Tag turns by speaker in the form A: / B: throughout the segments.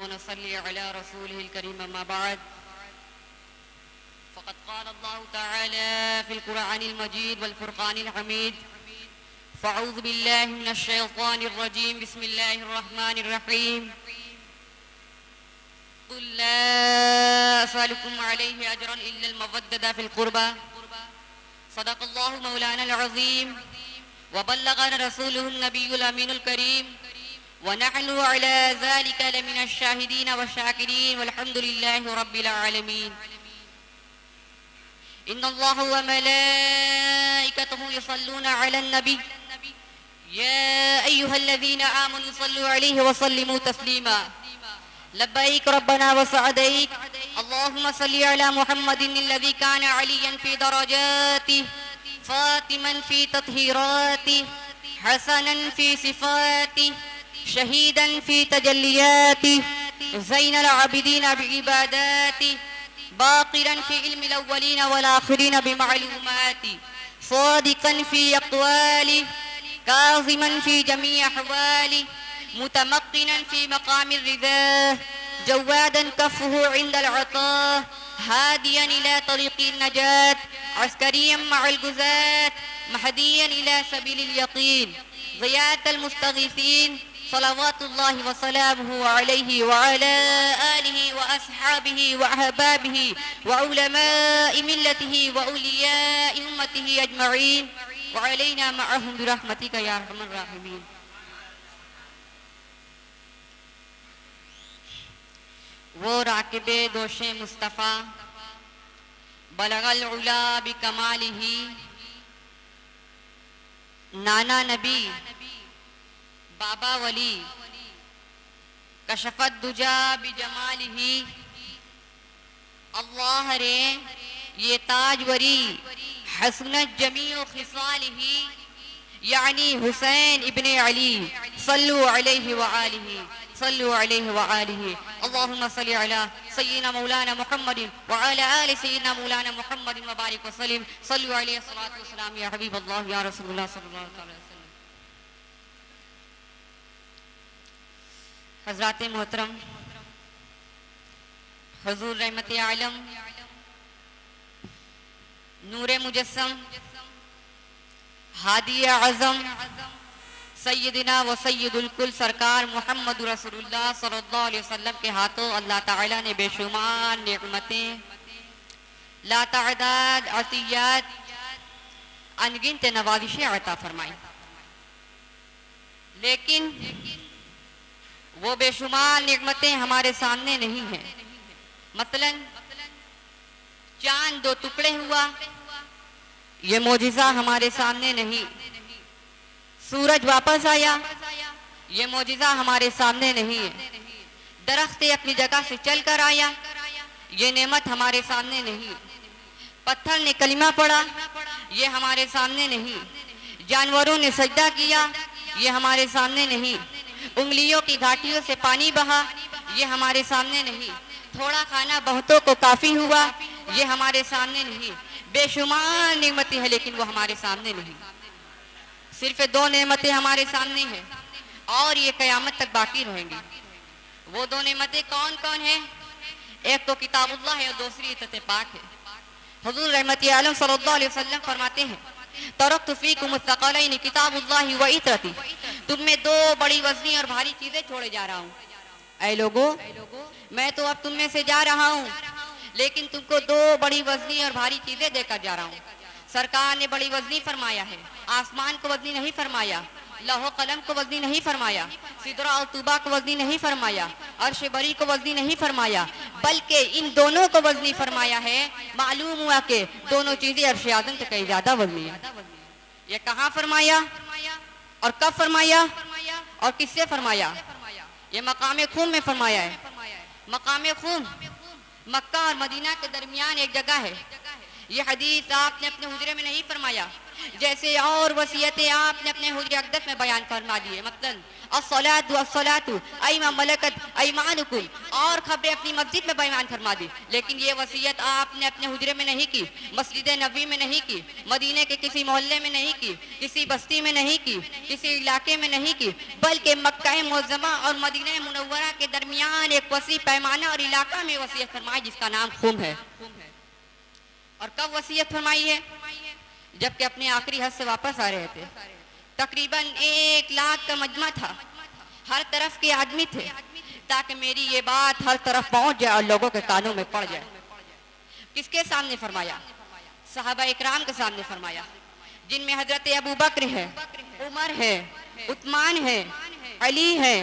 A: नसल्ली अला रसूलिहिल करीम अम्मा बाद फ़क़द क़ाल अल्लाहु तआला फ़िल क़ुरआनिल मजीद वल फ़ुरक़ानिल हमीद फ़अऊज़ु बिल्लाहि मिनश शैतानिर रजीम बिस्मिल्लाहिर रहमानिर रहीम क़ुल ला असअलुकुम अलैहि अजरन इल्लल मवद्दता फ़िल क़ुरबा सदक़ल्लाहु मौलानल अज़ीम व बल्लगना रसूलुहुन नबियुल अमीनुल करीम व नहनु अला ज़ालिका लमिनश शाहिदीन व शाकिरीन वल्हम्दुलिल्लाहि रब्बिल आलमीन। इन्नल्लाहा व मलाइकतहु युसल्लूना अलन नबी या अय्युहल्लज़ीना आमनू सल्लु अलैहि व सल्लिमू तस्लीमा। लब्बैक रब्बना व सअदैक अल्लाहुम्मा सल्लि अला मुहम्मदिन अल्लज़ी काना अलियन फी दरजातिहि फातिमन फी तत्हीरातिहि हसनन फी सिफातिहि शहीदन फी तजल्लियातिहि ज़ैनल आबिदीन बिइबादातिहि बाक़िरन फी इल्मिल अव्वलीन वल आखिरीन बिमालूमातिहि सादिक़न फी अक़वालिहि काज़िमन फी जमीइ अहवालिहि मुतमक्किनन फी मक़ामिर रिज़ा जवादन कफ़्फ़ुहु इंदल अता हादियन इला तरीक़िन नजात अस्करियन मअल गुज़ात महदियन इला सबीलिल यक़ीन ग़ियातल मुस्तग़ीसीन सलवातुल्लाहि व सलामुहु अलैहि व अला आलिहि व अस्हाबिहि व अहबाबिहि व उलमाइ मिल्लतिहि व औलियाइ उम्मतिहि अजमईन व अलैना मअहुम बिरहमतिका या अरहमर राहिमीन। वो राकिबे दोशे मुस्तफ़ा बलगल उला बिकमालिही नाना नबी बाबा वली कशफत दुजा बिजमालिही। अल्लाह रे ये ताजवरी हसनत जमीओ खिसालिही यानी हुसैन इब्ने अली सल्लु अलैहि व आलिही सल्लु अलैहि व आलिही। अल्लाहुम्मा सल्लि अला सय्यिदिना मौलाना मुहम्मदिन व अला आलि सय्यिदिना मौलाना मुहम्मदिन व बारिक व सल्लिम सल्लु अलैहि सल्लतु व सलाम या हबीबल्लाह या रसूलुल्लाह सल्लल्लाहु अलैहि वसल्लम। हज़रात मोहतरम हुज़ूर रहमत आलम नूरे मुजस्सम हादी आज़म सय्यदिना व सय्यदुल कुल सरकार मोहम्मद रसूलुल्लाह सल्लल्लाहु अलैहि वसल्लम के हाथों अल्लाह ताला ने बेशुमार नेमतें लातादाद अतियात अनगिनत नवाजिशें अता फरमाई, लेकिन वो बेशुमार नेमतें हमारे सामने नहीं हैं। मसलन चांद दो टुकड़े हुआ, ये मोजिज़ा हमारे सामने नहीं। सूरज वापस आया, ये मोजिज़ा हमारे सामने नहीं है। दरख्त अपनी जगह से चल कर आया, ये नेमत हमारे सामने नहीं। पत्थर ने कलिमा पढ़ा, ये हमारे सामने नहीं। जानवरों ने सजदा किया, ये हमारे सामने नहीं। उंगलियों की घाटियों से पानी बहा, ये हमारे सामने नहीं। थोड़ा खाना बहुतों को काफी हुआ, ये हमारे सामने नहीं। बेशुमार नेमतें हैं लेकिन वो हमारे सामने नहीं। सिर्फ दो नेमतें हमारे सामने हैं और ये कयामत तक बाकी रहेंगी। वो दो नेमतें कौन कौन है? एक तो किताबुल्लाह है और दूसरी इत्तत पाक है। हुज़ूर रहमत आलम सल्लल्लाहु अलैहि वसल्लम फरमाते हैं तरक्तु फीकुम अस-सकलैन किताबुल्लाहि व इत्रती, तुम में दो बड़ी वज़नी और भारी चीजें छोड़े जा रहा हूँ। ऐ लोगों, मैं तो अब तुम में से जा रहा हूँ, लेकिन तुमको दो बड़ी वज़नी और भारी चीजें देकर जा रहा हूँ। सरकार ने बड़ी वज़नी फरमाया है, आसमान को वज़नी नहीं फरमाया, लौह कलम को वज़नी नहीं फरमाया, सिदरा और तूबा को वज़नी नहीं फरमाया, अर्श बरी को वज़नी नहीं फरमाया, बल्कि इन दोनों को वज़नी फरमाया है। मालूम हुआ कि दोनों चीजें अर्श आज़म से कहीं ज्यादा वज़नी है। ये कहाँ फरमाया और कब फरमाया और किससे फरमाया? ये मकाम खूम में फरमाया है। मकाम खूम मक्का और मदीना के दरमियान एक जगह है। ये हदीस आपने अपने हुजरे में नहीं फरमाया, जैसे और वसीयतें आपने अपने हुज्र अक़दस में बयान फरमा दी है, मतलब अस्सलातु अय्मा मलकत अयमानुकुम, और खबरें अपनी मस्जिद में बयान फरमा दी। लेकिन ये वसीयत आपने अपने हुजरे में नहीं की, मस्जिद नबी में नहीं की, मदीने के किसी मोहल्ले में नहीं की, किसी बस्ती में नहीं की, किसी इलाके में नहीं की, बल्कि मक्का मुअज़्ज़मा और मदीना मुनव्वरा के दरमियान एक वसी पैमाना और इलाका में वसीयत फरमाई जिसका नाम खुम है। और कब वसीयत फरमाई है? जबकि अपने आखिरी हज से वापस आ रहे थे। तकरीबन 1 लाख का मजमा था, हर तरफ के आदमी थे, ताकि मेरी ये बात हर तरफ पहुंच जाए और लोगों के कानों में पड़ जाए। किसके सामने फरमाया? सहाबा इकराम के सामने फरमाया, जिनमें हजरत अबू बकर है, उमर है, उस्मान है, अली है,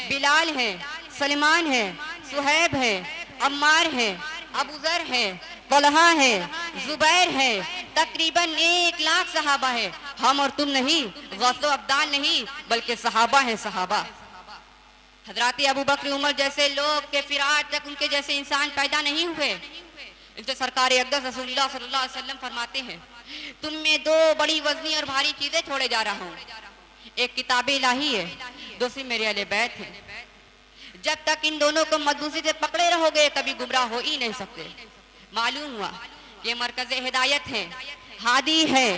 A: बिलाल है, सलमान है, सुहैब है, अम्मार है, अबू ज़र है, तलहा है, जुबैर है। तकरीबन 1 लाख सहाबा है। हम और तुम नहीं, गज़ो अब्दाल नहीं, बल्कि सहाबा है, सहाबा। हजरत अबू बकर उमर जैसे लोग के फिर आज तक उनके जैसे इंसान पैदा नहीं हुए। इनसे सरकार अक़दस रसूलुल्लाह सल्लल्लाहु अलैहि वसल्लम फरमाते हैं, तुम में 2 बड़ी वज़नी और भारी चीजें छोड़े जा रहा हूँ। एक किताब इलाही है, दूसरी मेरे अहले बैत है। जब तक इन दोनों को मजबूती से पकड़े रहोगे कभी गुमराह हो ही नहीं सकते। मालूम हुआ कि मरकज़ हिदायत है, हादी है,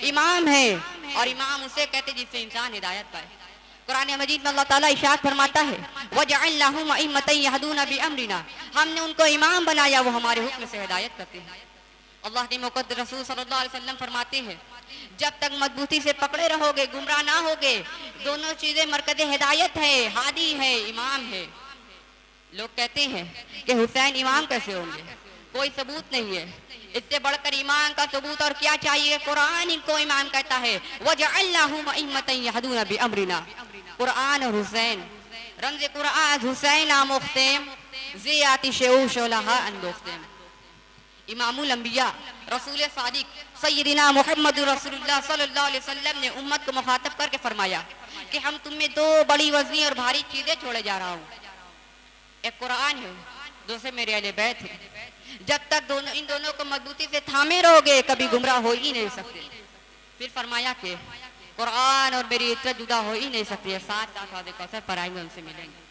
A: इमाम है, और इमाम उसे कहते जिससे इंसान हिदायत पाए। कुरान मजीद में अल्लाह ताला इरशाद फरमाता है, वजअलनाहुम अइम्मतन यहदूना बिअमरिना, हमने उनको इमाम बनाया, वो हमारे हुक्म से हिदायत करते हैं। अल्लाह के मुक़द्दस रसूल सल्लल्लाहु अलैहि वसल्लम फरमाते हैं, जब तक मजबूती से पकड़े रहोगे गुमराह ना होगे। दोनों चीजें मरकज़ हिदायत है, हादी है, इमाम है। लोग कहते हैं कि हुसैन इमाम कैसे होंगे? कोई सबूत नहीं है। इससे बढ़कर ईमान का सबूत और क्या चाहिए? कुरान इनको इमाम कहता है, वजअलनाहुम अइम्मतन यहदूना बिअमरिना। कुरान और हुसैन, रमज़ कुरान हुसैन आमुख्तेम ज़ी आतिशे शोलहा अनदोख्तेम। इमामुल अंबिया रसूल सादिक सय्यदिना मुहम्मद रसूलुल्लाह सल्लल्लाहु अलैहि वसल्लम ने उम्मत को मुखातब करके फरमाया कि हम तुम में 2 बड़ी वज़नी और भारी चीजें छोड़े जा रहा हूँ। एक कुरान है, दूसरे मेरे अहले बैत है। जब तक इन दोनों को मजबूती से थामे रहोगे कभी गुमराह हो ही नहीं सकते। फिर फरमाया कि कुरान और मेरी इज्जत जुदा हो ही नहीं सकती है। साथ साथ कौसर पर आएंगे, उनसे मिलेंगे।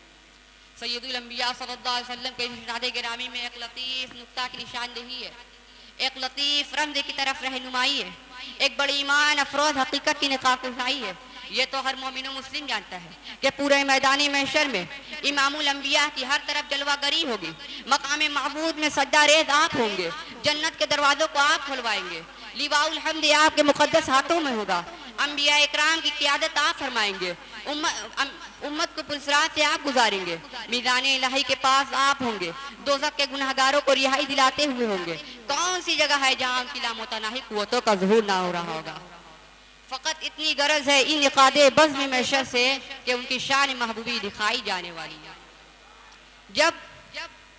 A: सैयदुल अंबिया सल्लल्लाहु अलैहि वसल्लम के इरशाद गिरामी में एक लतीफ नुक्ता की निशानदेही है, एक लतीफ रमज़ की तरफ रहनुमाई है, एक बड़ी ईमान अफरोज हकीकत की निकाहकुशाई है। ये तो हर मोमिन मुस्लिम जानता है कि पूरे मैदानी महशर में इमामुल अंबिया की हर तरफ जलवागरी होगी, मकाम महमूद में सज्जा रेज़ आप होंगे, जन्नत के दरवाजों को आप खुलवाएंगे, लिवाउल हम्द आपके मुकद्दस हाथों में होगा, अंबिया इकराम की क़ियादत आप फरमाएंगे, उम्मत को पुलसरात से आप गुजारेंगे, मीज़ान इलाही के पास आप होंगे, दोज़ख के गुनहगारों को रिहाई दिलाते हुए होंगे। कौन सी जगह है जहाँ उनकी लामुतनाही कुव्वतों का ज़ुहूर ना हो रहा होगा? फ़कत इतनी गरज है इन इक़ादे बज़्म महशर से कि उनकी शान महबूबी दिखाई जाने वाली है। जब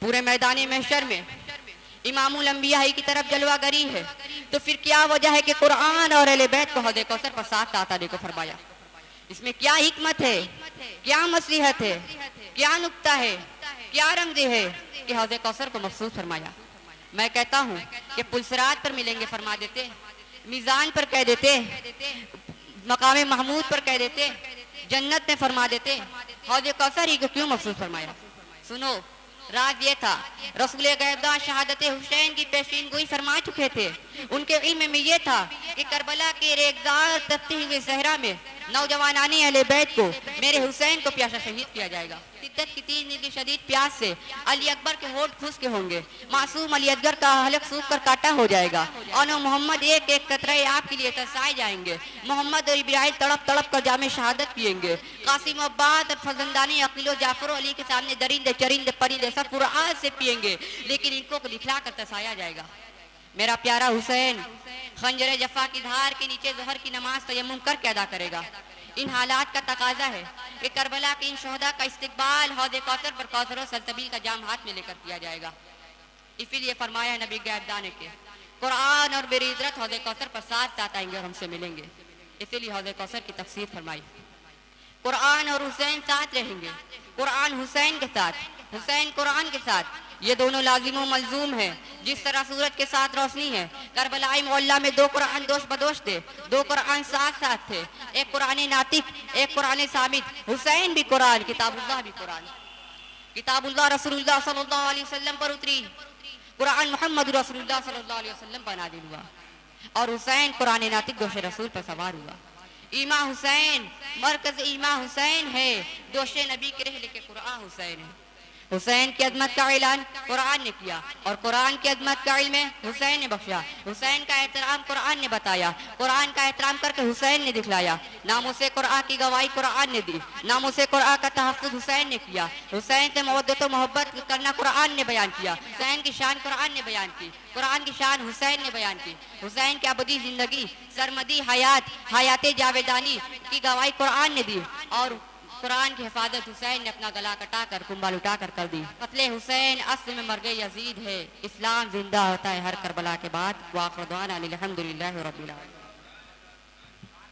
A: पूरे मैदान महशर में इमामुल अंबिया की तरफ जलवागरी है, तो फिर क्या वजह है कि कुरान और अहले बैत को हौज़े कौसर पर साथ साथ आने को फरमाया? इसमें क्या हिकमत है, क्या मसलिहत है, क्या नुक्ता है, क्या रमज़ है कि हौज़े कौसर को मखसूस फरमाया? मैं कहता हूँ कि पुलसरात पर मिलेंगे फरमा देते, मीज़ान पर कह देते, मकाम महमूद पर कह देते, जन्नत में फरमा देते, हौज़े कौसर ही को क्यों मखसूस फरमाया? सुनो, राज ये था, रसूल गैबदा शहादत हुसैन की पेशीन गोई फरमा चुके थे। उनके इल्म में ये था कि करबला के रेगदार तपती हुए सहरा में नौजवानानी अहले बैत को, मेरे हुसैन को प्यासा शहीद किया जाएगा। शिद्दत की तीज की शदीद प्यास से अली अकबर के होठ खुश्क होंगे, मासूम अली असगर का हलक सूख कर काटा हो जाएगा, और मोहम्मद एक एक कतरे आपके लिए तरसाए जाएंगे। मोहम्मद और इब्राहिम तड़प तड़प कर जामे शहादत पिएंगे। कासिम अब्बास और फजंदानी अकीलो जाफर अली के सामने दरिंदे चरिंदे परिंदे सब कुरान से पिएंगे, लेकिन इनको दिखला कर तरसाया जाएगा। मेरा प्यारा हुसैन खंजर जफा की धार के नीचे ज़हर की नमाज तयम्मुम करके अदा करेगा। इन हालात का तकाजा है कि करबला के इन शोहदा का इस्तिकबाल हौज़े कौसर पर कौसर और सल्तबील का जाम हाथ में लेकर किया जाएगा। इसीलिए फरमाया नबी गैबदाने के, कुरान और मेरी इज़्ज़त हौज़े कौसर पर साथ साथ आएंगे और हमसे मिलेंगे। इसीलिए हौज़े कौसर की तफसीर फरमाई। कुरान और हुसैन साथ रहेंगे, कुरान हुसैन के साथ, हुसैन कुरान के साथ, ये दोनों लाजिम मलजूम है। जिस तरह सूरज के साथ रोशनी है, करबलाई मोहल्ला में 2 कुरान दोष बदोश थे, 2 कुरान साथ साथ थे, एक कुरान नातिक, एक कुरान सामित। हुसैन भी कुरान, किताबुल्लाह भी कुरान, किताबुल्लाह रसूलुल्लाह सल्लल्लाहु अलैहि वसल्लम पर उतरी, कुरान मोहम्मद रसूलुल्लाह सल्लल्लाहु अलैहि वसल्लम पर नाज़िल हुआ, और हुसैन कुरान नातिक दोष रसूल पर सवार हुआ। ईमा हुसैन, मरकज ईमा हुसैन है, दोष नबी के रहले के कुरान हुसैन है। हुसैन की अदमत का ऐलान कुरान ने किया, और कुरान की अदमत का इल्म हुसैन ने बख्शा। हुसैन का एहतराम कुरान ने बताया, कुरान का एहतराम करके हुसैन ने दिखलाया। नामुसे कुरान की गवाही कुरान ने दी, नामुसे कुरान का तहफ़्फ़ुज़ हुसैन ने किया। हुसैन से मवद्दत व मोहब्बत करना कुरान ने बयान किया। हुसैन की शान कुरान ने बयान की, कुरान की शान हुसैन ने बयान की। हुसैन की अबदी जिंदगी, सरमदी हयात, हयात जावेदानी की गवाही कुरान ने दी, और कुरान की हिफाजत हुसैन ने अपना गला कटाकर कुंबल उठाकर कर दी। कत्ले हुसैन असल में मर गए यजीद है, इस्लाम जिंदा होता है हर करबला के बाद। वाखिर दुआना अनिल हम्दुलिल्लाहि रब्बिल आलमीन।